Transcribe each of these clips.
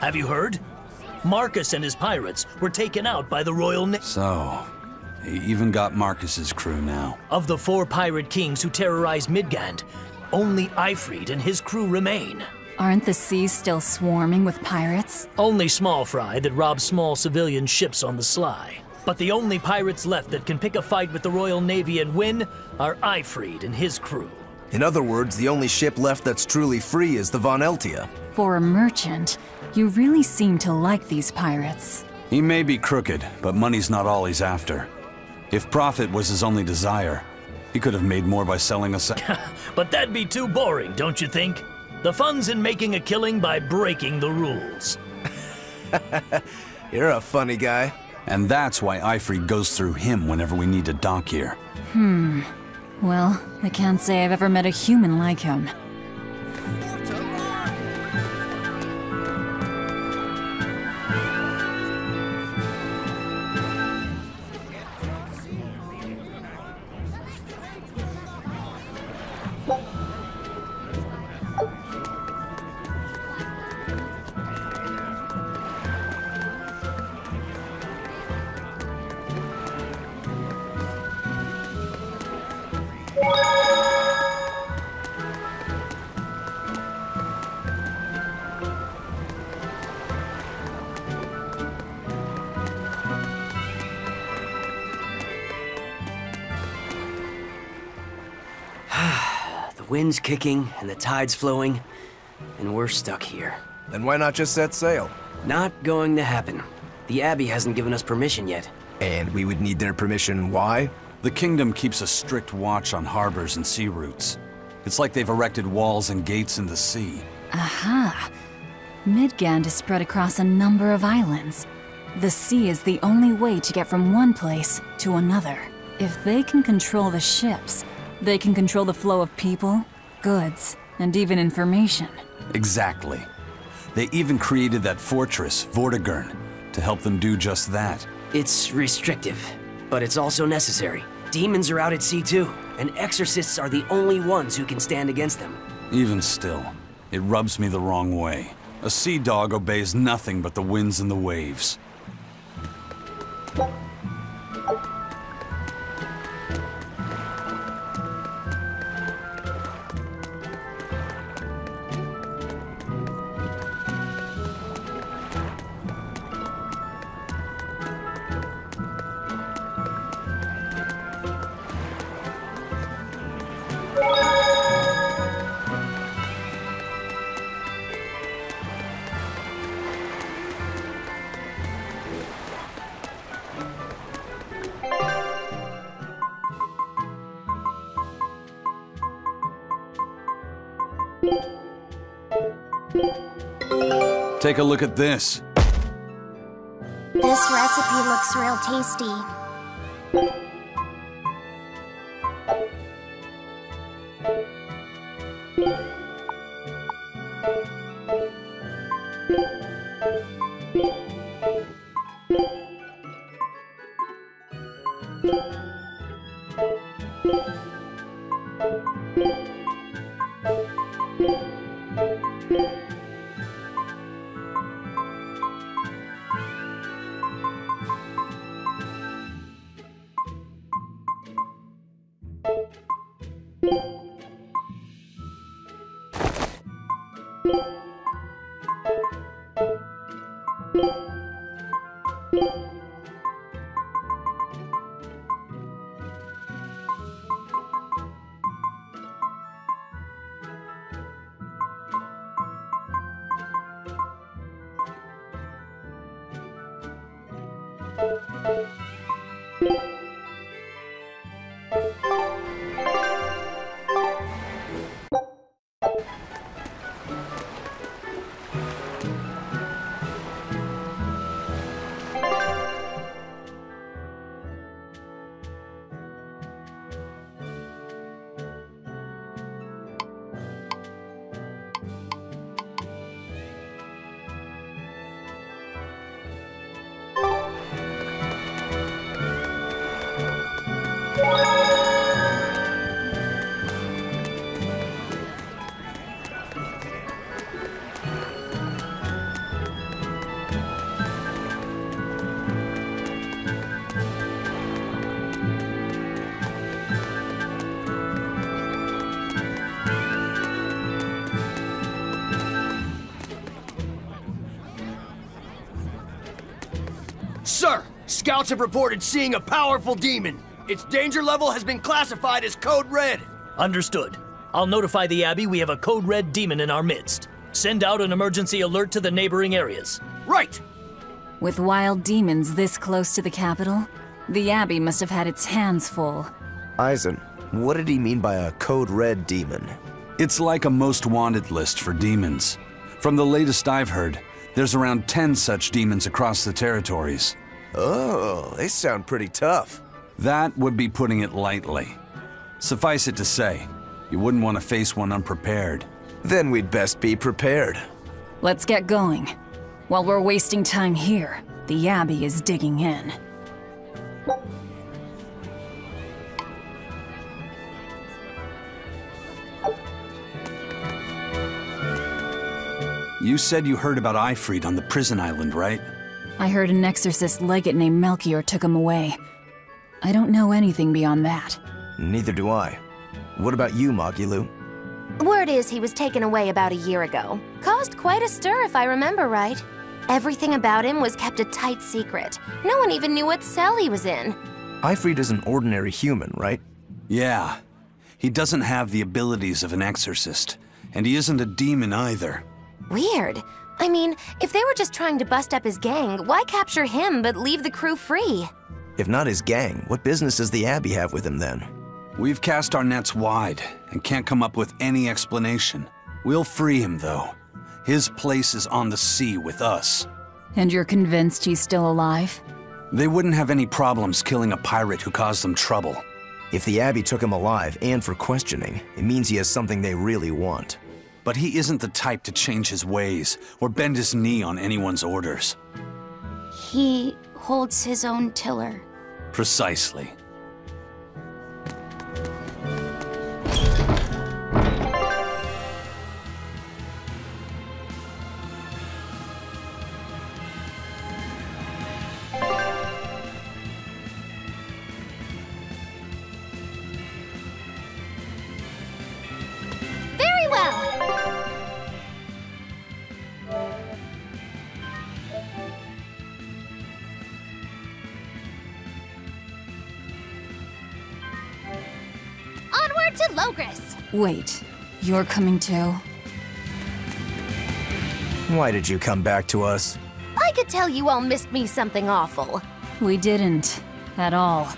Have you heard? Marcus and his pirates were taken out by the Royal Navy. So, he even got Marcus's crew now. Of the 4 pirate kings who terrorized Midgand, only Aifread and his crew remain. Aren't the seas still swarming with pirates? Only small fry that rob small civilian ships on the sly. But the only pirates left that can pick a fight with the Royal Navy and win are Aifread and his crew. In other words, the only ship left that's truly free is the Von Eltia. For a merchant, you really seem to like these pirates. He may be crooked, but money's not all he's after. If profit was his only desire, he could have made more by selling us. But that'd be too boring, don't you think? The fun's in making a killing by breaking the rules. You're a funny guy. And that's why Aifread goes through him whenever we need to dock here. Well, I can't say I've ever met a human like him. The wind's kicking and the tide's flowing, and we're stuck here. Then why not just set sail? Not going to happen. The Abbey hasn't given us permission yet. And we would need their permission, why? The Kingdom keeps a strict watch on harbors and sea routes. It's like they've erected walls and gates in the sea. Aha! Midgand is spread across a number of islands. The sea is the only way to get from one place to another. If they can control the ships, they can control the flow of people, goods, and even information. Exactly. They even created that fortress, Vortigern, to help them do just that. It's restrictive, but it's also necessary. Demons are out at sea too, and exorcists are the only ones who can stand against them. Even still, it rubs me the wrong way. A sea dog obeys nothing but the winds and the waves. Take a look at this. This recipe looks real tasty. Sir, scouts have reported seeing a powerful demon. Its danger level has been classified as Code Red. Understood. I'll notify the Abbey we have a Code Red demon in our midst. Send out an emergency alert to the neighboring areas. Right! With wild demons this close to the capital, the Abbey must have had its hands full. Eisen, what did he mean by a Code Red demon? It's like a most wanted list for demons. From the latest I've heard, there's around 10 such demons across the territories. Oh, they sound pretty tough. That would be putting it lightly. Suffice it to say, you wouldn't want to face one unprepared. Then we'd best be prepared. Let's get going. While we're wasting time here, the Abbey is digging in. You said you heard about Aifread on the prison island, right? I heard an exorcist legate named Melchior took him away. I don't know anything beyond that. Neither do I. What about you, Magilou? Word is he was taken away about a year ago. Caused quite a stir, if I remember right. Everything about him was kept a tight secret. No one even knew what cell he was in. Aifread is an ordinary human, right? Yeah. He doesn't have the abilities of an exorcist, and he isn't a demon either. Weird. I mean, if they were just trying to bust up his gang, why capture him but leave the crew free? If not his gang, what business does the Abbey have with him then? We've cast our nets wide and can't come up with any explanation. We'll free him, though. His place is on the sea with us. And you're convinced he's still alive? They wouldn't have any problems killing a pirate who caused them trouble. If the Abbey took him alive and for questioning, it means he has something they really want. But he isn't the type to change his ways or bend his knee on anyone's orders. He holds his own tiller. Precisely. Onward to Logris! Wait, you're coming too? Why did you come back to us? I could tell you all missed me something awful. We didn't. At all.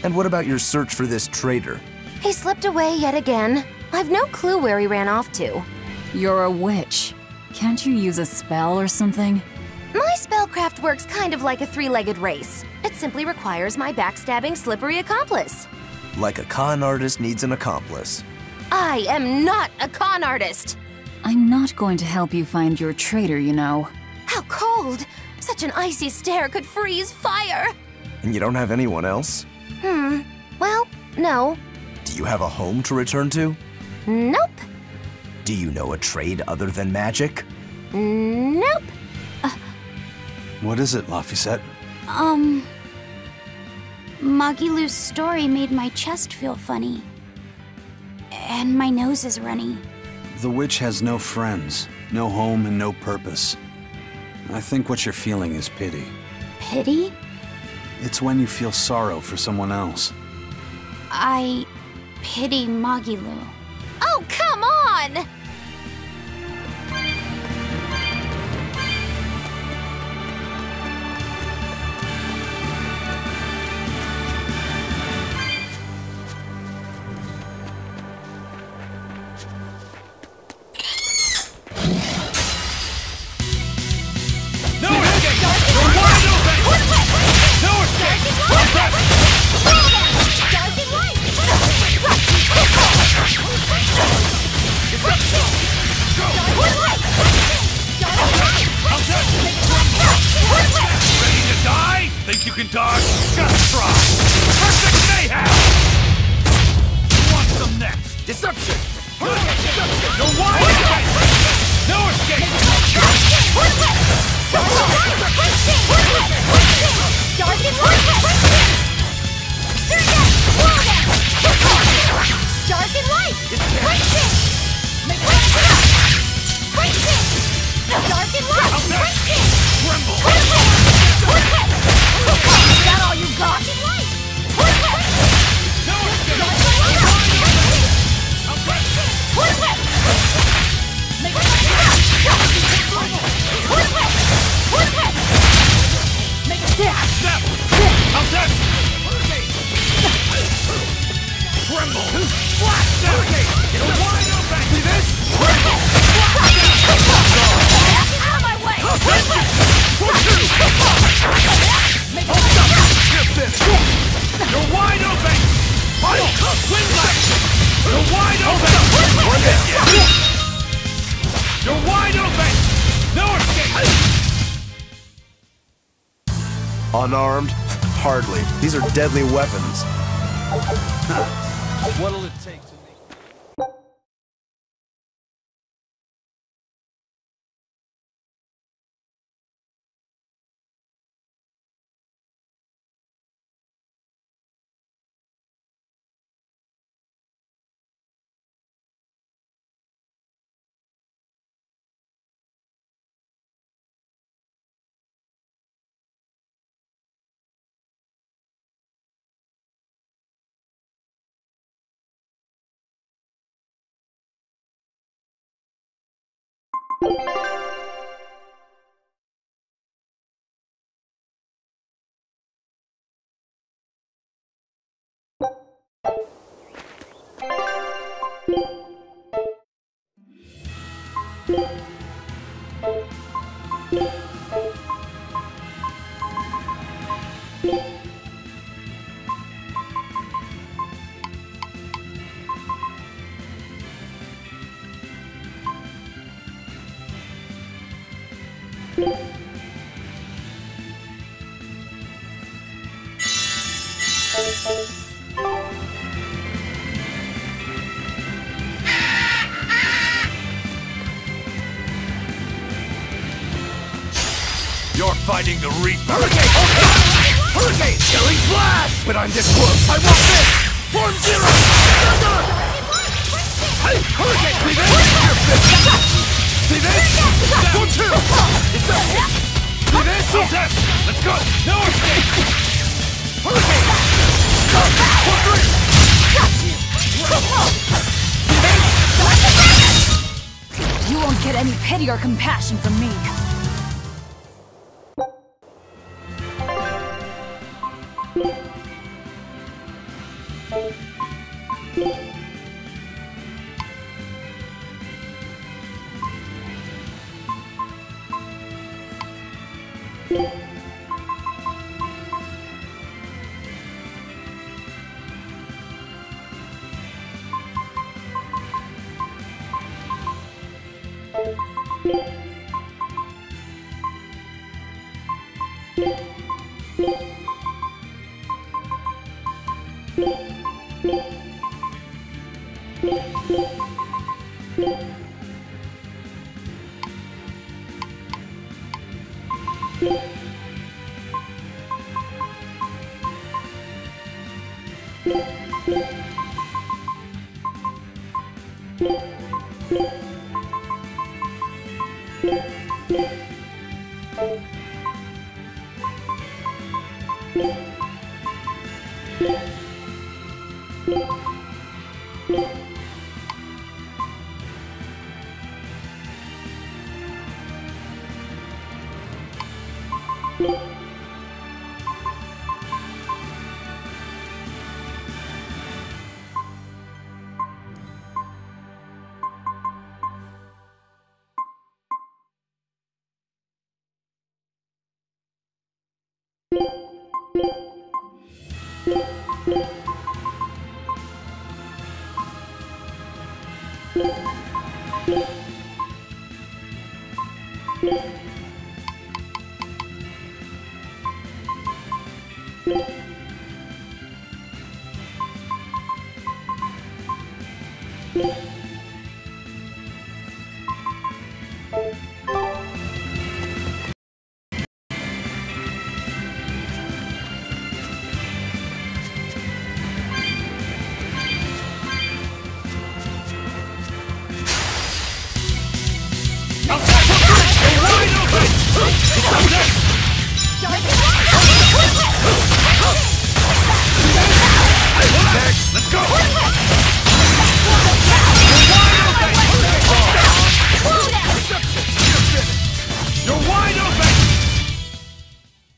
And what about your search for this traitor? He slipped away yet again. I've no clue where he ran off to. You're a witch. Can't you use a spell or something? My spellcraft works kind of like a three-legged race. It simply requires my backstabbing, slippery accomplice. Like a con artist needs an accomplice. I am not a con artist! I'm not going to help you find your traitor, you know. How cold! Such an icy stare could freeze fire! And you don't have anyone else? Well, no. Do you have a home to return to? Nope. Do you know a trade other than magic? Nope. What is it, Laphicet? Magilou's story made my chest feel funny. And my nose is runny. The witch has no friends, no home, and no purpose. I think what you're feeling is pity. Pity? It's when you feel sorrow for someone else. I pity Magilou. Oh, come on! Think you can dodge? Just try! Perfect mayhem! Want some next? Deception! No wide escape! No escape! Dark and light! Dark and light! Tremble! Is that all you got? No escape! Step! How's that? Tremble! Flash step! Get wide open! See this? Tremble! Out of my way! You're wide open! Windlash! You're wide open! You're wide open! No escape! Unarmed? Hardly. These are deadly weapons. What'll it take to make... You're fighting the Reaper! Hurricane! Killing Flash! But I'm this close! I want this! Form Zero! Hey! Hurricane! See this? Your fist! See this? Form 2! It's up! See this? Let's go! No escape! Hurricane! Form 3! You won't get any pity or compassion from me.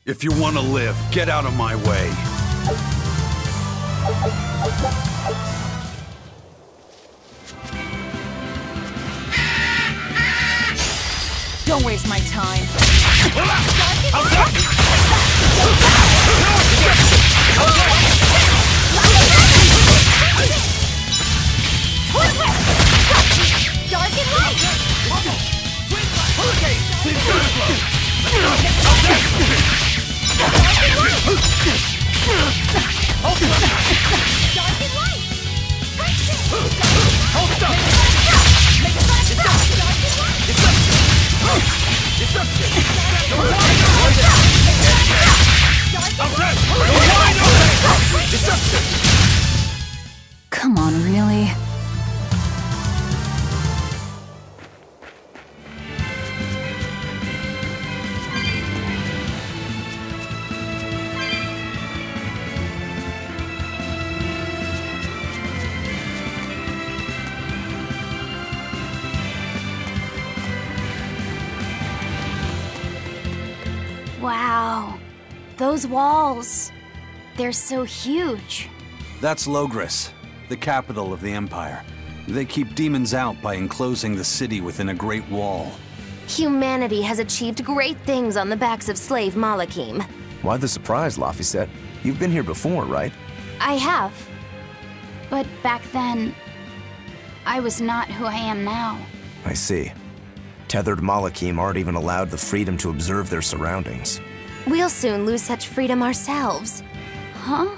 If you want to live, get out of my way. Don't waste my time. Come on, really? Wow. Those walls. They're so huge. That's Logris, the capital of the Empire. They keep demons out by enclosing the city within a great wall. Humanity has achieved great things on the backs of slave Malakim. Why the surprise, Laphicet? You've been here before, right? I have. But back then, I was not who I am now. I see. Tethered Malakim aren't even allowed the freedom to observe their surroundings. We'll soon lose such freedom ourselves. Huh?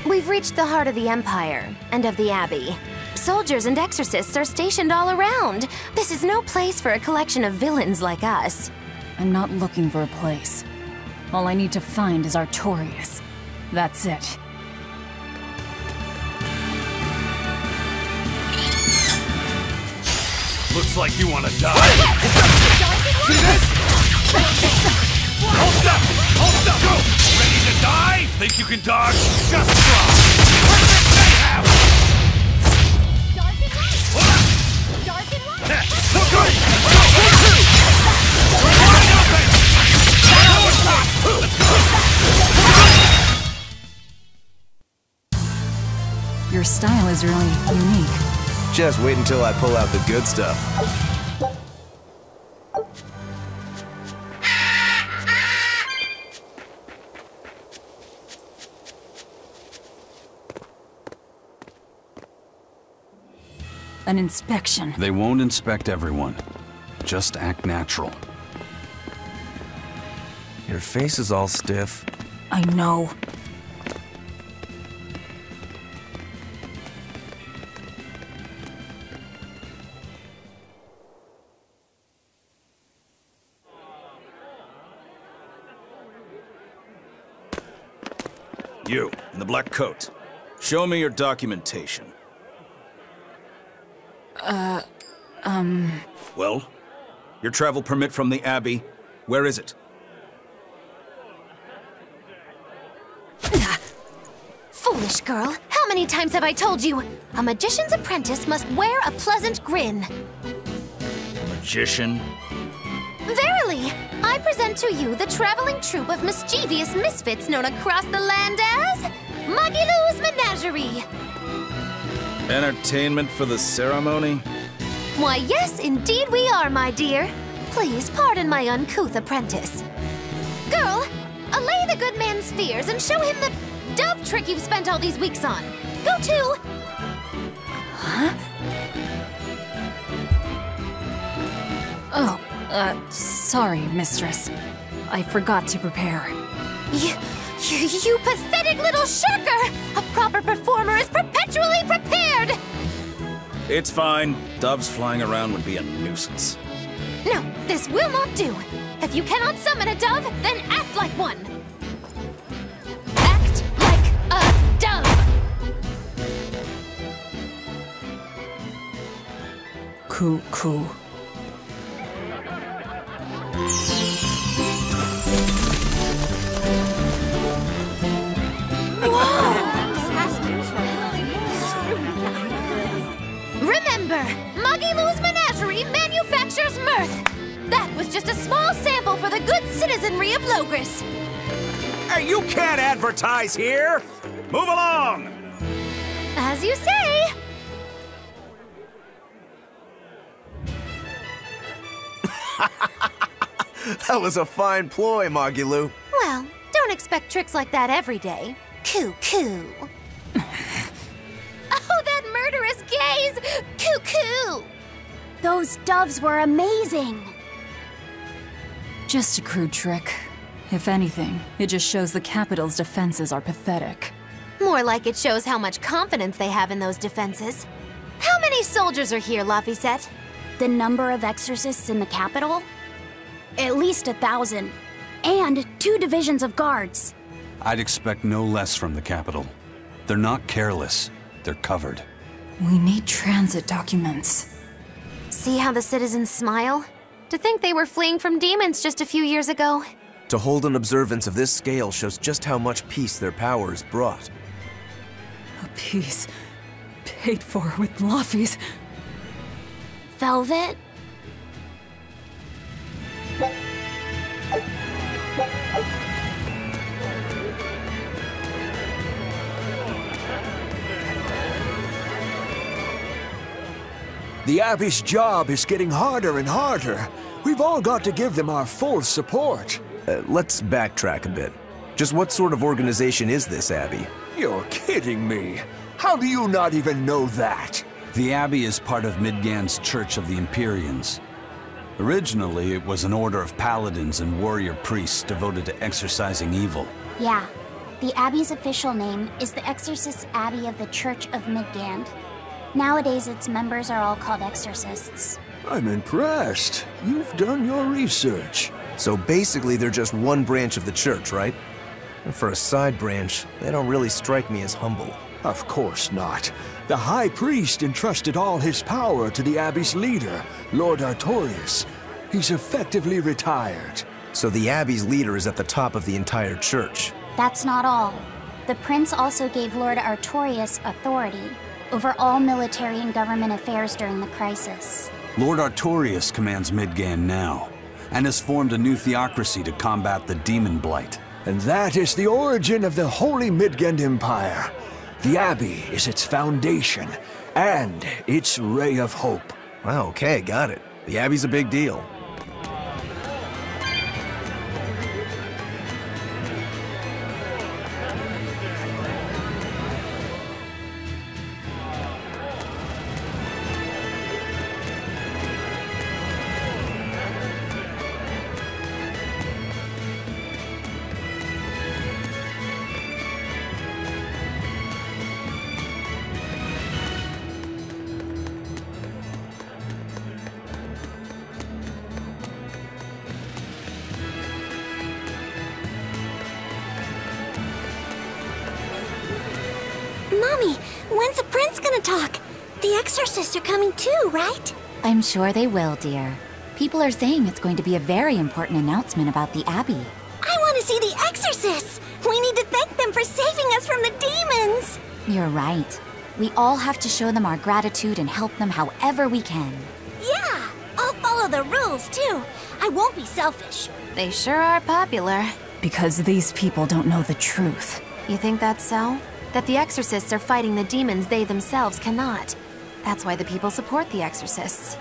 We've reached the heart of the Empire and of the Abbey. Soldiers and exorcists are stationed all around. This is no place for a collection of villains like us. I'm not looking for a place. All I need to find is Artorias. That's it. Looks like you want to die. See this? Hold up! Hold up! Go! Ready to die? Think you can dodge? Just try! Perfect mayhem! Your style is really unique. Just wait until I pull out the good stuff. An inspection. They won't inspect everyone. Just act natural. Your face is all stiff. I know. You, in the black coat. Show me your documentation. Well? Your travel permit from the Abbey, where is it? Foolish girl, how many times have I told you? A magician's apprentice must wear a pleasant grin. Magician? Verily, I present to you the traveling troupe of mischievous misfits known across the land as Magiloo's Menagerie. Entertainment for the ceremony? Why, yes, indeed we are, my dear. Please pardon my uncouth apprentice. Girl, allay the good man's fears and show him the dove trick you've spent all these weeks on. Go to... Huh? Oh, sorry, mistress. I forgot to prepare. You pathetic little shirker! A proper performer is perpetually prepared! It's fine. Doves flying around would be a nuisance. No, this will not do. If you cannot summon a dove, then act like one. Act like a dove! Coo. Remember, Magiloo's Menagerie manufactures mirth. That was just a small sample for the good citizenry of Logris. Hey, you can't advertise here! Move along! As you say. That was a fine ploy, Magiloo. Well, don't expect tricks like that every day. Coo. Oh, that murderous gaze! Coo. Those doves were amazing. Just a crude trick. If anything, it just shows the capital's defenses are pathetic. More like it shows how much confidence they have in those defenses. How many soldiers are here, Laphicet? The number of exorcists in the capital? At least 1,000. And 2 divisions of guards. I'd expect no less from the capital. They're not careless. They're covered. We need transit documents. See how the citizens smile? To think they were fleeing from demons just a few years ago. To hold an observance of this scale shows just how much peace their powers brought. A piece paid for with Laffy's. Velvet? The Abbey's job is getting harder and harder. We've all got to give them our full support. Let's backtrack a bit. Just what sort of organization is this Abbey? You're kidding me. How do you not even know that? The Abbey is part of Midgand's Church of the Empyreans. Originally, it was an order of paladins and warrior priests devoted to exorcising evil. Yeah. The Abbey's official name is the Exorcist Abbey of the Church of Midgand. Nowadays, its members are all called exorcists. I'm impressed. You've done your research. So basically, they're just one branch of the church, right? And for a side branch, they don't really strike me as humble. Of course not. The High Priest entrusted all his power to the Abbey's leader, Lord Artorius. He's effectively retired. So the Abbey's leader is at the top of the entire church. That's not all. The Prince also gave Lord Artorius authority over all military and government affairs during the crisis. Lord Artorius commands Midgand now, and has formed a new theocracy to combat the demon blight. And that is the origin of the Holy Midgand Empire. The Abbey is its foundation, and its ray of hope. Wow, okay, got it. The Abbey's a big deal. Mommy, when's the prince gonna talk? The exorcists are coming too, right? I'm sure they will, dear. People are saying it's going to be a very important announcement about the Abbey. I want to see the exorcists! We need to thank them for saving us from the demons! You're right. We all have to show them our gratitude and help them however we can. Yeah! I'll follow the rules, too. I won't be selfish. They sure are popular. Because these people don't know the truth. You think that's so? That the exorcists are fighting the demons they themselves cannot. That's why the people support the exorcists.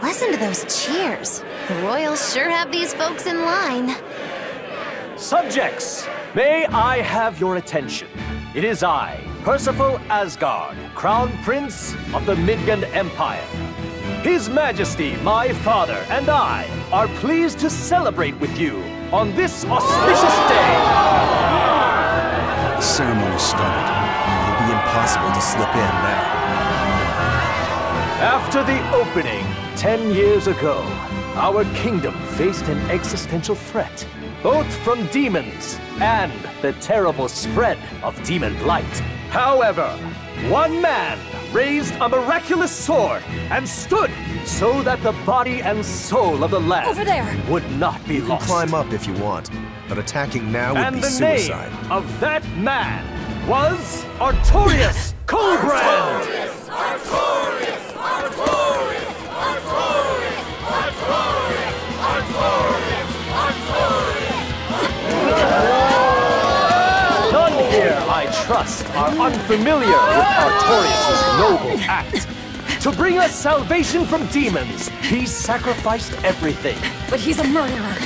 Listen to those cheers. The royals sure have these folks in line. Subjects, may I have your attention? It is I, Percival Asgard, Crown Prince of the Midgand Empire. His Majesty, my father, and I are pleased to celebrate with you on this auspicious day. The ceremony started. It'll be impossible to slip in now. After the opening 10 years ago, our kingdom faced an existential threat, both from demons and the terrible spread of demon blight. However, one man raised a miraculous sword and stood so that the body and soul of the land Over there. would not be You can lost. climb up if you want, but attacking now would And be the suicide. name of that man was Artorius Coldbrand! None here, I trust, are unfamiliar with Artorius' noble act. To bring us salvation from demons, he sacrificed everything. But he's a murderer.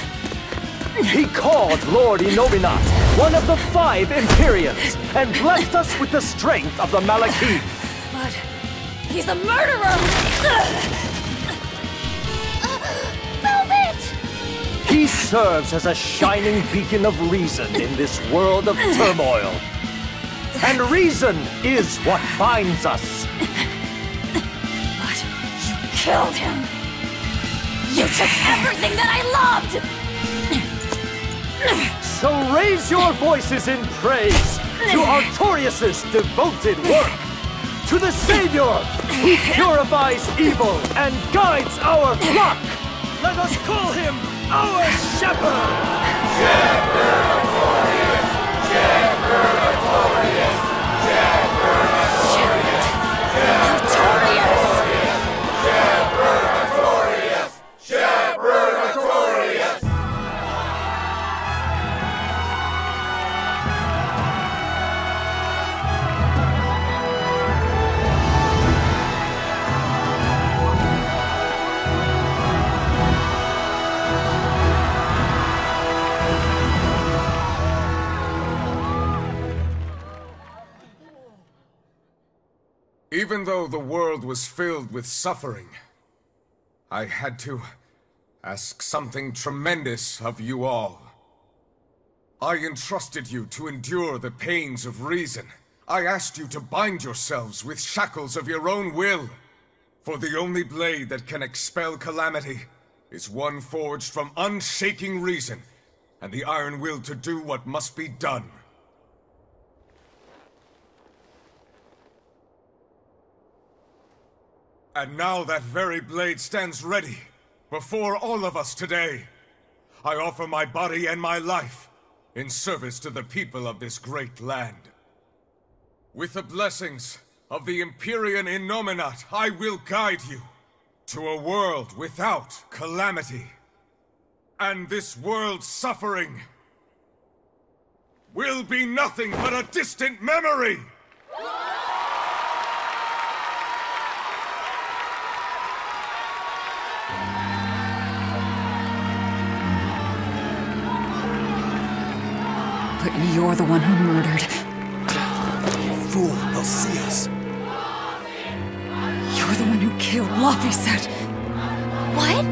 He called Lord Inominat, one of the 5 Empyreans, and blessed us with the strength of the Malachim. But he's a murderer! Velvet! He serves as a shining beacon of reason in this world of turmoil. And reason is what binds us. But you killed him! You took everything that I loved! So raise your voices in praise to Artorius' devoted work, to the Savior who purifies evil and guides our flock. Let us call him our Shepherd! Shepherd Artorius! Shepherd! Even though the world was filled with suffering, I had to ask something tremendous of you all. I entrusted you to endure the pains of reason. I asked you to bind yourselves with shackles of your own will. For the only blade that can expel calamity is one forged from unshaking reason and the iron will to do what must be done. And now that very blade stands ready, before all of us today. I offer my body and my life, in service to the people of this great land. With the blessings of the Empyrean Innominat, I will guide you to a world without calamity. And this world's suffering will be nothing but a distant memory! But you're the one who murdered. Fool, they'll see us. You're the one who killed Laphicet. What?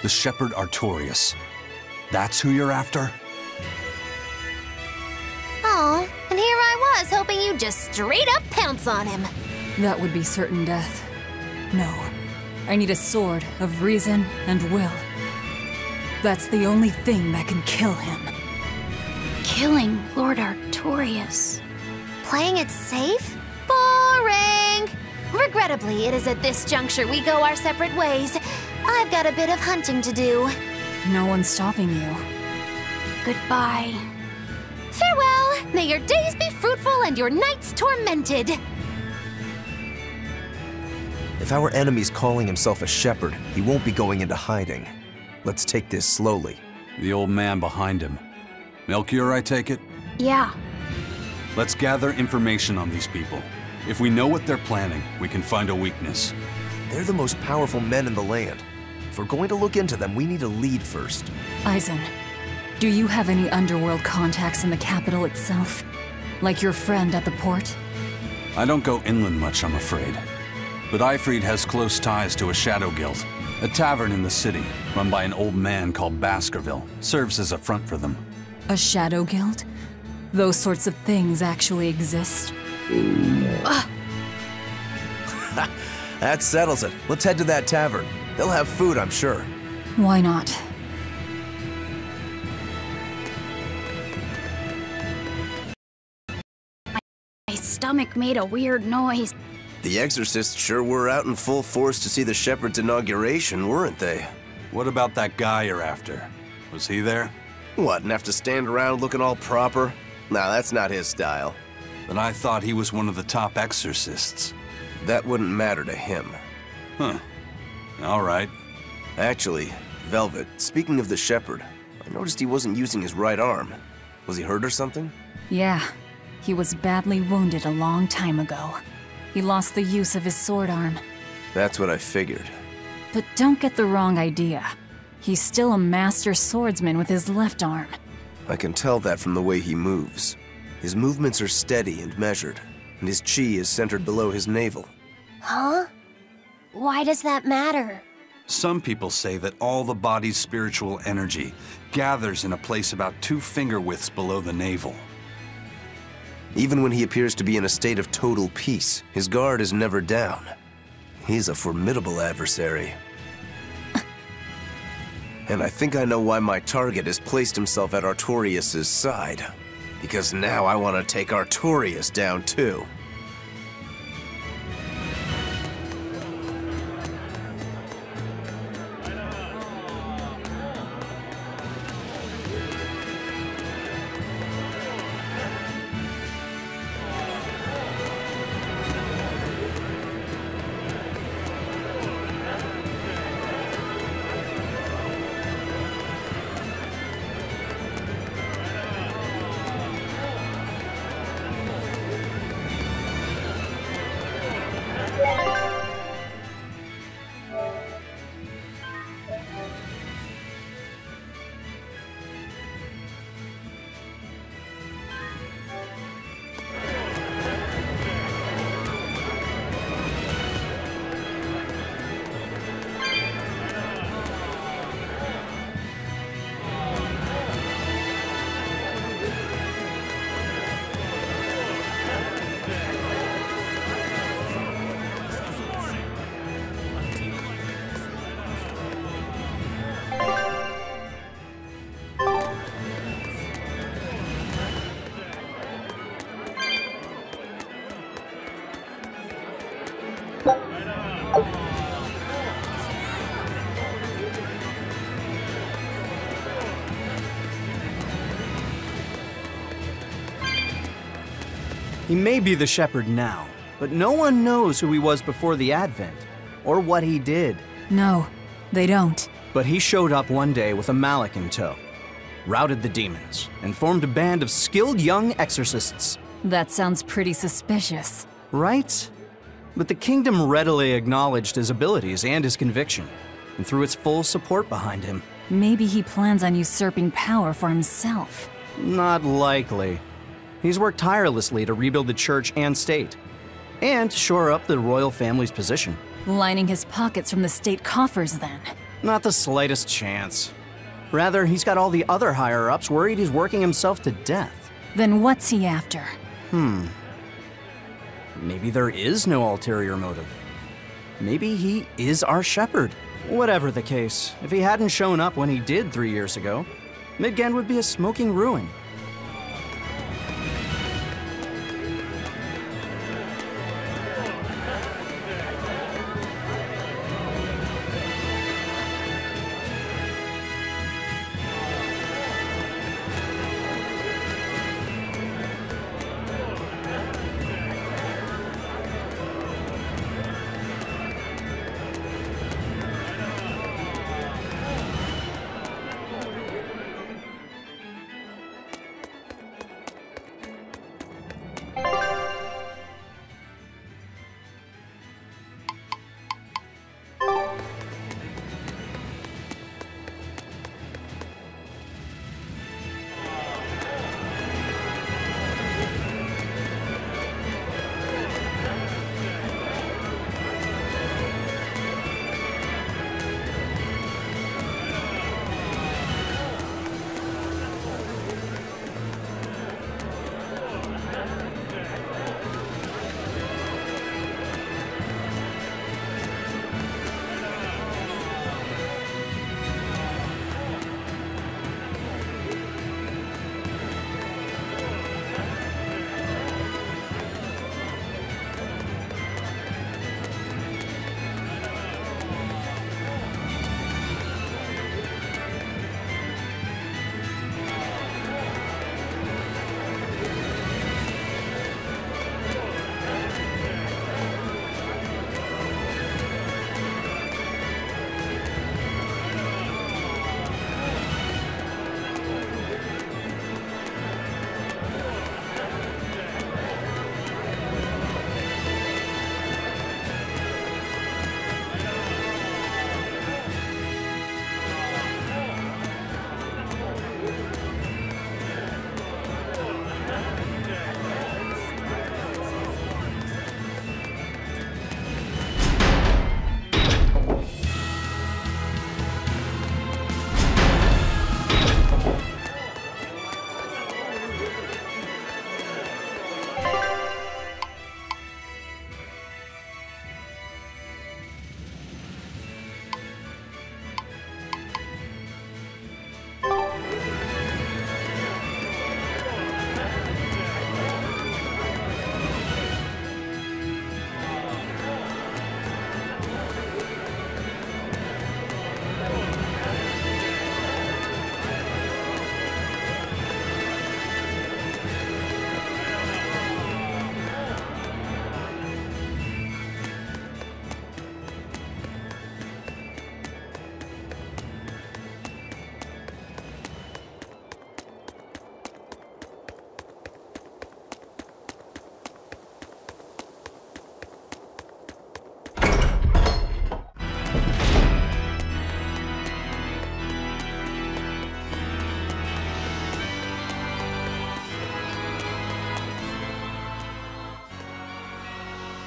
The Shepherd Artorias. That's who you're after? Oh, and here I was hoping you'd just straight up pounce on him. That would be certain death. No. I need a sword of reason and will. That's the only thing that can kill him. Killing Lord Artorias. Playing it safe? Boring! Regrettably, it is at this juncture we go our separate ways. I've got a bit of hunting to do. No one's stopping you. Goodbye. Farewell! May your days be fruitful and your nights tormented! If our enemy's calling himself a shepherd, he won't be going into hiding. Let's take this slowly. The old man behind him. Melchior, I take it? Yeah. Let's gather information on these people. If we know what they're planning, we can find a weakness. They're the most powerful men in the land. If we're going to look into them, we need a lead first. Eisen, do you have any underworld contacts in the capital itself? Like your friend at the port? I don't go inland much, I'm afraid. But Aifread has close ties to a Shadow Guild. A tavern in the city, run by an old man called Baskerville, serves as a front for them. A Shadow Guild? Those sorts of things actually exist? That settles it. Let's head to that tavern. They'll have food, I'm sure. Why not? My stomach made a weird noise. The Exorcists sure were out in full force to see the Shepherd's inauguration, weren't they? What about that guy you're after? Was he there? What, and have to stand around looking all proper? Nah, that's not his style. But I thought he was one of the top exorcists. That wouldn't matter to him. Huh. All right. Actually, Velvet, speaking of the Shepherd, I noticed he wasn't using his right arm. Was he hurt or something? Yeah. He was badly wounded a long time ago. He lost the use of his sword arm. That's what I figured. But don't get the wrong idea. He's still a master swordsman with his left arm. I can tell that from the way he moves. His movements are steady and measured, and his chi is centered below his navel. Huh? Why does that matter? Some people say that all the body's spiritual energy gathers in a place about 2 finger widths below the navel. Even when he appears to be in a state of total peace, his guard is never down. He's a formidable adversary. And I think I know why my target has placed himself at Artorias' side. Because now I want to take Artorias down too. He may be the shepherd now, but no one knows who he was before the Advent, or what he did. No, they don't. But he showed up one day with a mallet in tow, routed the demons, and formed a band of skilled young exorcists. That sounds pretty suspicious. Right? But the kingdom readily acknowledged his abilities and his conviction, and threw its full support behind him. Maybe he plans on usurping power for himself. Not likely. He's worked tirelessly to rebuild the church and state, and shore up the royal family's position. Lining his pockets from the state coffers, then. Not the slightest chance. Rather, he's got all the other higher-ups worried he's working himself to death. Then what's he after? Maybe there is no ulterior motive. Maybe he is our shepherd. Whatever the case, if he hadn't shown up when he did 3 years ago, Midgand would be a smoking ruin.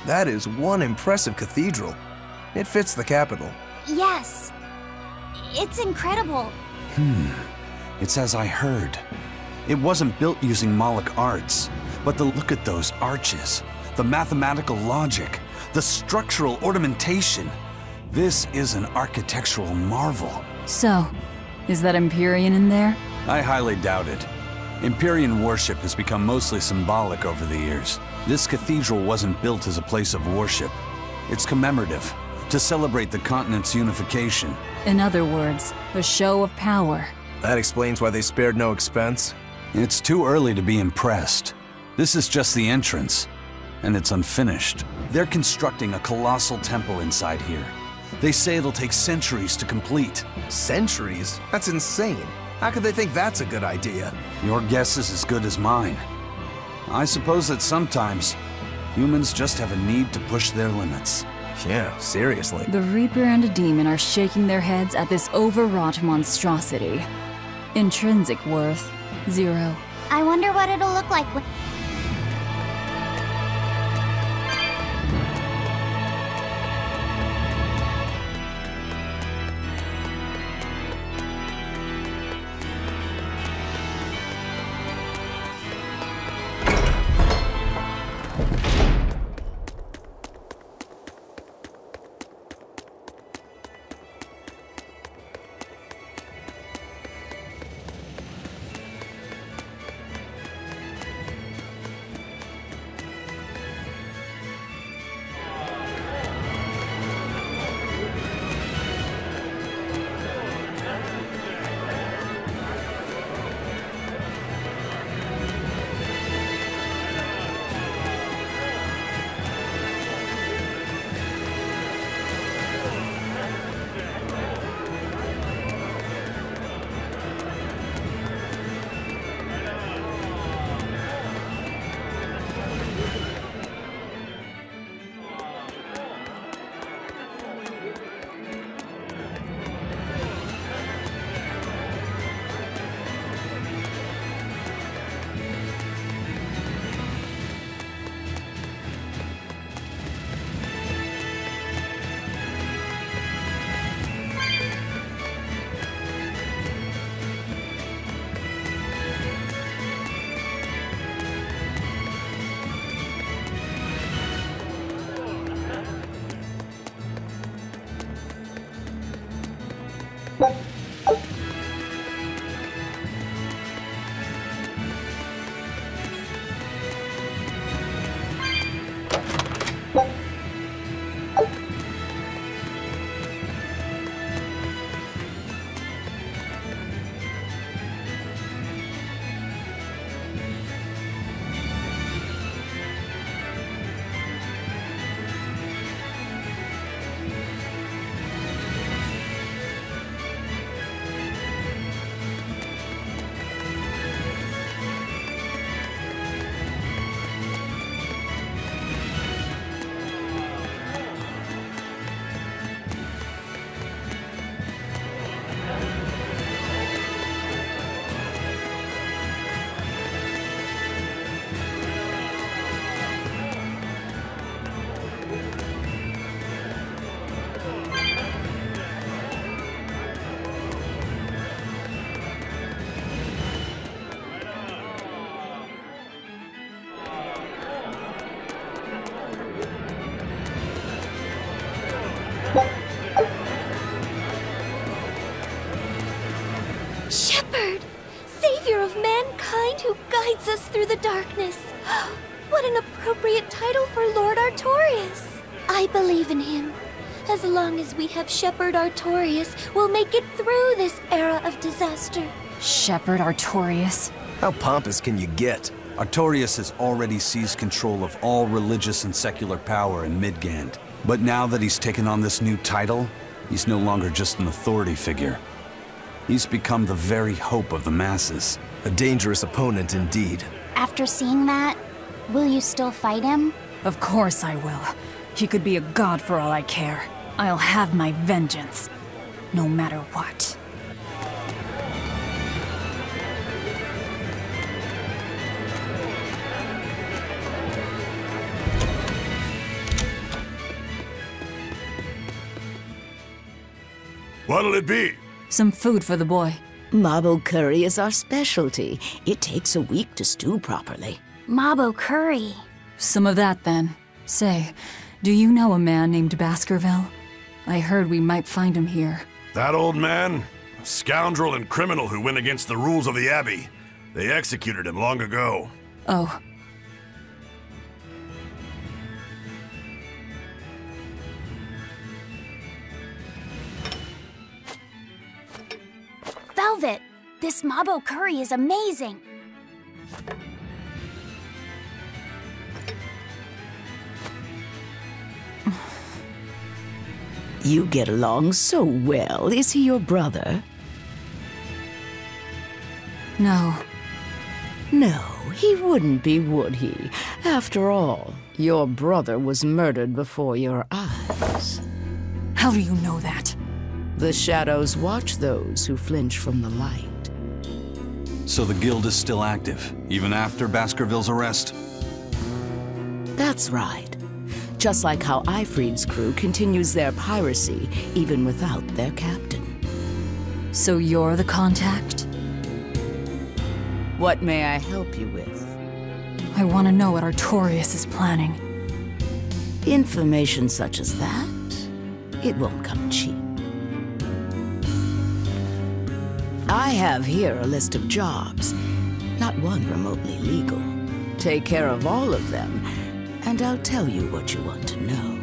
That is one impressive cathedral. It fits the capital. Yes. It's incredible. It's as I heard. It wasn't built using Moloch arts, but look at those arches, the mathematical logic, the structural ornamentation. This is an architectural marvel. So, is that Empyrean in there? I highly doubt it. Empyrean worship has become mostly symbolic over the years. This cathedral wasn't built as a place of worship. It's commemorative, to celebrate the continent's unification. In other words, a show of power. That explains why they spared no expense. It's too early to be impressed. This is just the entrance, and it's unfinished. They're constructing a colossal temple inside here. They say it'll take centuries to complete. Centuries? That's insane. How could they think that's a good idea? Your guess is as good as mine. I suppose that sometimes humans just have a need to push their limits. Yeah, seriously. The Reaper and a demon are shaking their heads at this overwrought monstrosity. Intrinsic worth, 0. I wonder what it'll look like when... Shepherd! Savior of mankind who guides us through the darkness. What an appropriate title for Lord Artorias. I believe in him. As long as we have Shepherd Artorias, we'll make it through this era of disaster. Shepherd Artorias? How pompous can you get? Artorias has already seized control of all religious and secular power in Midgand. But now that he's taken on this new title, he's no longer just an authority figure. He's become the very hope of the masses. A dangerous opponent indeed. After seeing that, will you still fight him? Of course I will. He could be a god for all I care. I'll have my vengeance, no matter what. What'll it be? Some food for the boy. Mabo curry is our specialty. It takes a week to stew properly. Mabo curry. Some of that, then. Say, do you know a man named Baskerville? I heard we might find him here. That old man? A scoundrel and criminal who went against the rules of the Abbey. They executed him long ago. Oh. Velvet, this Mabo curry is amazing. You get along so well. Is he your brother? No. No, he wouldn't be, would he? After all, your brother was murdered before your eyes. How do you know that? The shadows watch those who flinch from the light. So the guild is still active, even after Baskerville's arrest? That's right. Just like how Aifread's crew continues their piracy, even without their captain. So you're the contact? What may I help you with? I want to know what Artorius is planning. Information such as that, it won't come cheap. I have here a list of jobs, not one remotely legal. Take care of all of them, and I'll tell you what you want to know.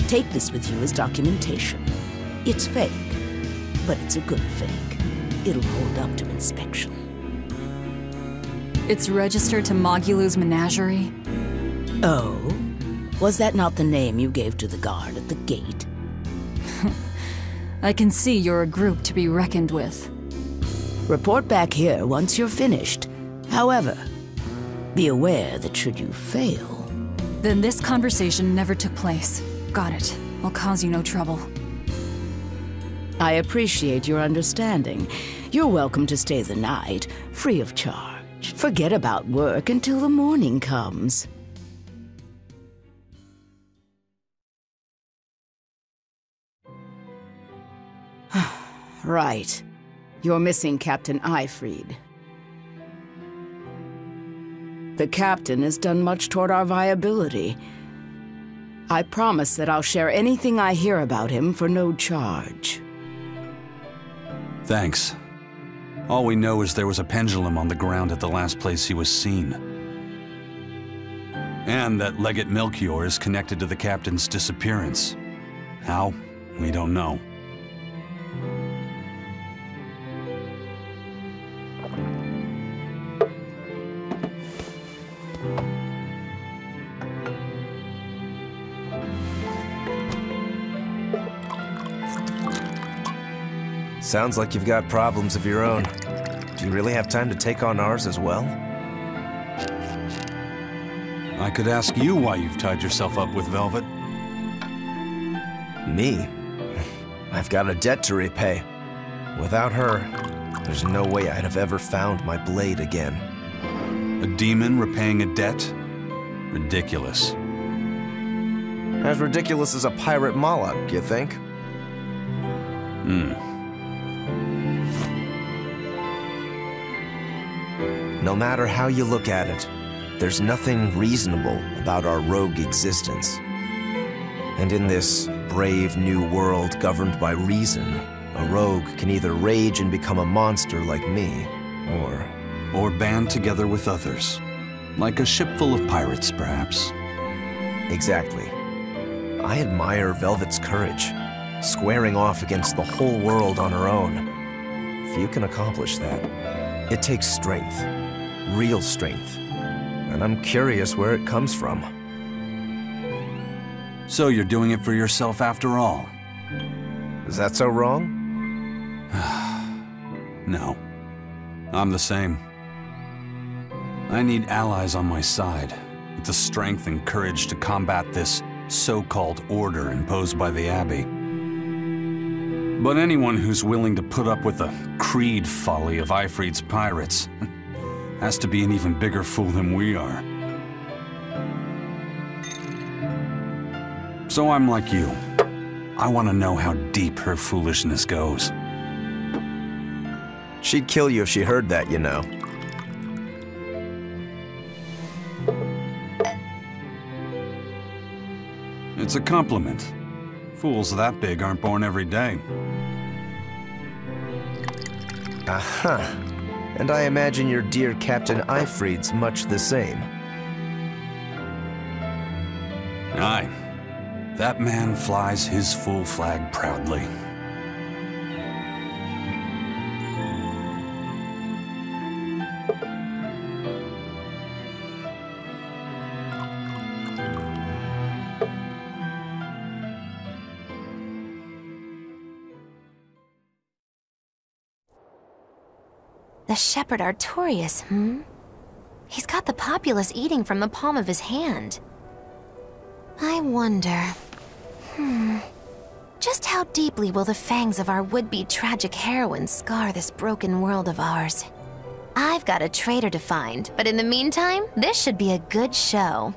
Take this with you as documentation. It's fake, but it's a good fake. It'll hold up to inspection. It's registered to Mogulu's menagerie? Oh? Was that not the name you gave to the guard at the gate? I can see you're a group to be reckoned with. Report back here once you're finished. However, be aware that should you fail... Then this conversation never took place. Got it. I'll cause you no trouble. I appreciate your understanding. You're welcome to stay the night, free of charge. Forget about work until the morning comes. Right. You're missing Captain Aifread. The captain has done much toward our viability. I promise that I'll share anything I hear about him for no charge. Thanks. All we know is there was a pendulum on the ground at the last place he was seen. And that Legate Melchior is connected to the captain's disappearance. How? We don't know. Sounds like you've got problems of your own. Do you really have time to take on ours as well? I could ask you why you've tied yourself up with Velvet. Me? I've got a debt to repay. Without her, there's no way I'd have ever found my blade again. A demon repaying a debt? Ridiculous. As ridiculous as a pirate Moloch, you think? No matter how you look at it, there's nothing reasonable about our rogue existence. And in this brave new world governed by reason, a rogue can either rage and become a monster like me, or band together with others. Like a ship full of pirates, perhaps. Exactly. I admire Velvet's courage, squaring off against the whole world on her own. If you can accomplish that, it takes strength. Real strength. And I'm curious where it comes from. So you're doing it for yourself after all? Is that so wrong? No. I'm the same. I need allies on my side, with the strength and courage to combat this so-called order imposed by the Abbey. But anyone who's willing to put up with the creed folly of Aifread's pirates has to be an even bigger fool than we are. So I'm like you. I want to know how deep her foolishness goes. She'd kill you if she heard that, you know. It's a compliment. Fools that big aren't born every day. Aha. And I imagine your dear Captain Aifread's much the same. Aye. That man flies his full flag proudly. The Shepherd Artorius, He's got the populace eating from the palm of his hand. I wonder... Just how deeply will the fangs of our would-be tragic heroine scar this broken world of ours? I've got a traitor to find, but in the meantime, this should be a good show.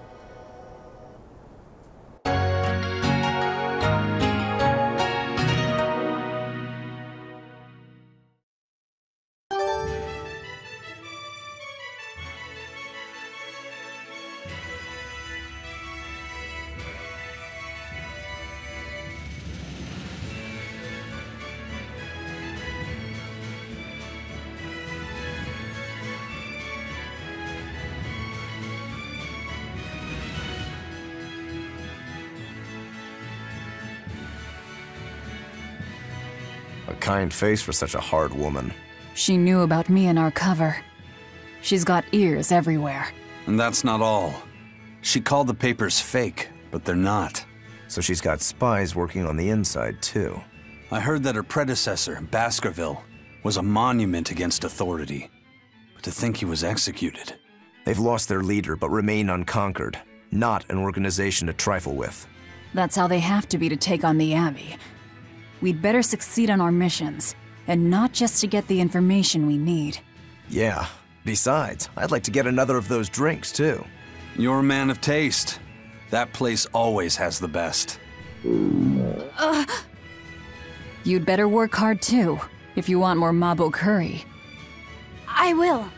A kind face for such a hard woman. She knew about me and our cover. She's got ears everywhere. And that's not all. She called the papers fake, but they're not. So she's got spies working on the inside, too. I heard that her predecessor, Baskerville, was a monument against authority. But to think he was executed. They've lost their leader, but remain unconquered. Not an organization to trifle with. That's how they have to be to take on the Abbey. We'd better succeed on our missions, and not just to get the information we need. Yeah. Besides, I'd like to get another of those drinks, too. You're a man of taste. That place always has the best. You'd better work hard, too, if you want more Mabo curry. I will.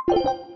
You